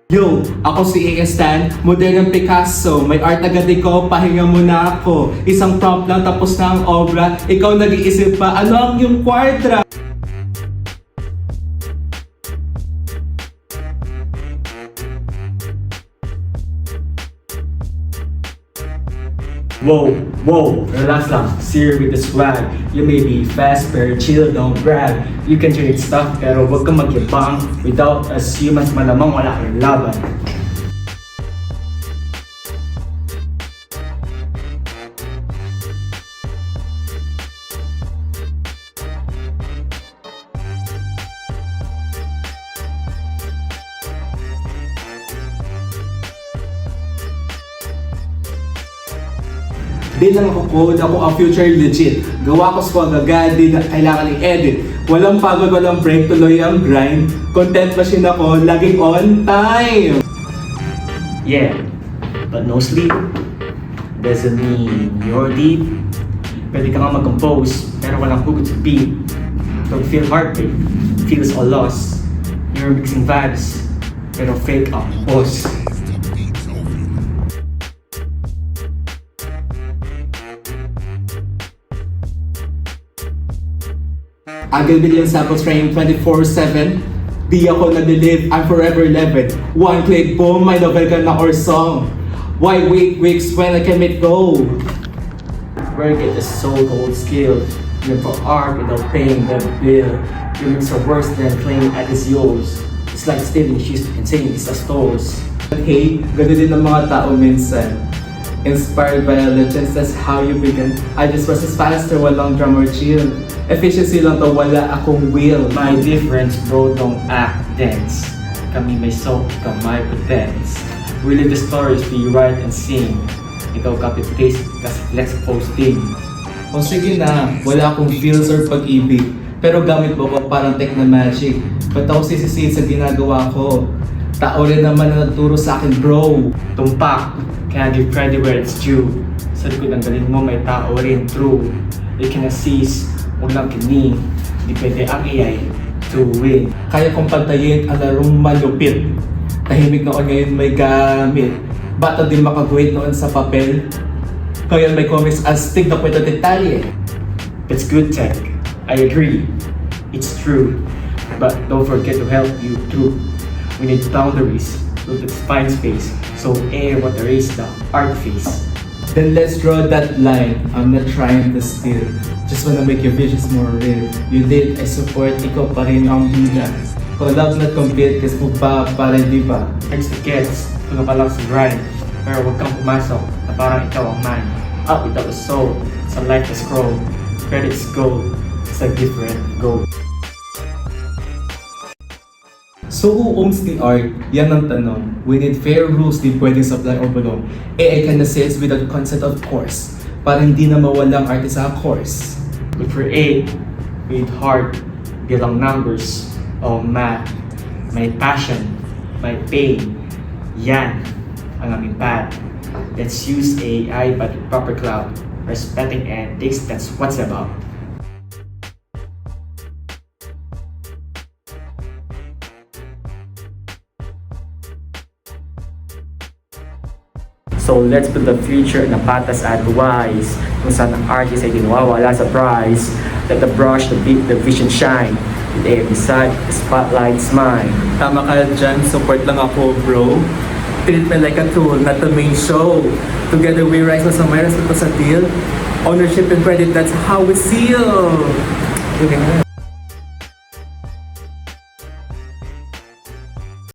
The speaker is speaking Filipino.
Yo, ako si A.S. Tan, modernong Picasso. May art agad ko, pahinga muna ako. Isang prompt lang tapos na ang obra. Ikaw nag-iisip pa, ano ang iyong kwadra? Whoa, whoa, relax lang, serious with the swag. You may be fast pero chill, don't brag. You can trade stuff pero wag kang magyabang. Without us humans malamang wala kang laban. Di lang ako code, ako ang future legit. Gawa ko swag agad, di na kailangan i-edit. Walang pagod, walang break, tuloy ang grind. Content machine ako, laging on time. Yeah, but no sleep doesn't mean you're deep. Pwede ka nga mag-compose pero walang hugot sa beat. Don't feel heartbreak, feels all lost. You're mixing vibes pero fake ang boss. I will billion samples frame 24/7. Di ako nag-live, I'm forever 11. One click, boom, may novel ka na or song. Why wait weeks when I can make go? Work it is so cold skill. You're for art without paying the bill. Your mix are worse than claiming at is yours. It's like stealing shoes and saying it's a stores. But hey, gano'n din ang mga tao minsan. Inspired by a legend, that's how you begin. I just process faster, walang drum or chill. Efficiency lang to, wala akong will. My difference bro, don't act dense. Kami may soul, ikaw may pretense. We live the stories we write and sing. Ikaw copy-paste, kasi flex posting. O sige na, wala akong feels or pag-ibig. Pero gamit mo ko parang tech na magic. Ba't ako sisisid sa ginagawa ko? Tao rin naman na nagturo sa akin bro. Tumpak, kaya give credit where it's due. Sa likod ng galing mo may tao rin true. You can assist, ulang kini. Di pwede ang AI to win. Kaya kong pantayin ang larong malupit. Tahimik noon ngayon may gamit. Bata din makaguhit noon sa papel. Ngayon may comics as tig na kwento detalye. It's good tech, I agree. It's true. But don't forget to help you through. We need boundaries, look at spine space, so air what erase the art face. Then let's draw that line. I'm not trying to steal. Just wanna make your visions more real. You did, I support, ikaw pa rin ang bida. Collab not compete, kasi mo pa pare di ba? Thanks to kids, tulong ka lang sa grind. Pero huwag kang pumasok na parang ikaw ang man. Up without a soul, it's a life to scroll. Credits gold, it's a different goal. So who owns the art? Yan ang tanong. We need fair rules, di pwedeng supply or belong. AI can assist without consent of course. Para hindi na mawalang artist sa course. We create with heart, bilang numbers, o math. May passion, may pain. Yan ang aming path. Let's use AI but with proper cloud. Respecting ethics, that's what's about. So let's build the future na patas at wise. Kung saan ang artist ay ginawawala sa prize. Let the brush, the beat, the vision shine. With every side, the spotlight's mine. Tama ka dyan, support lang ako bro. Treat me like a tool, not the main show. Together we rise na sa may respect sa deal. Ownership and credit, that's how we seal. Okay na.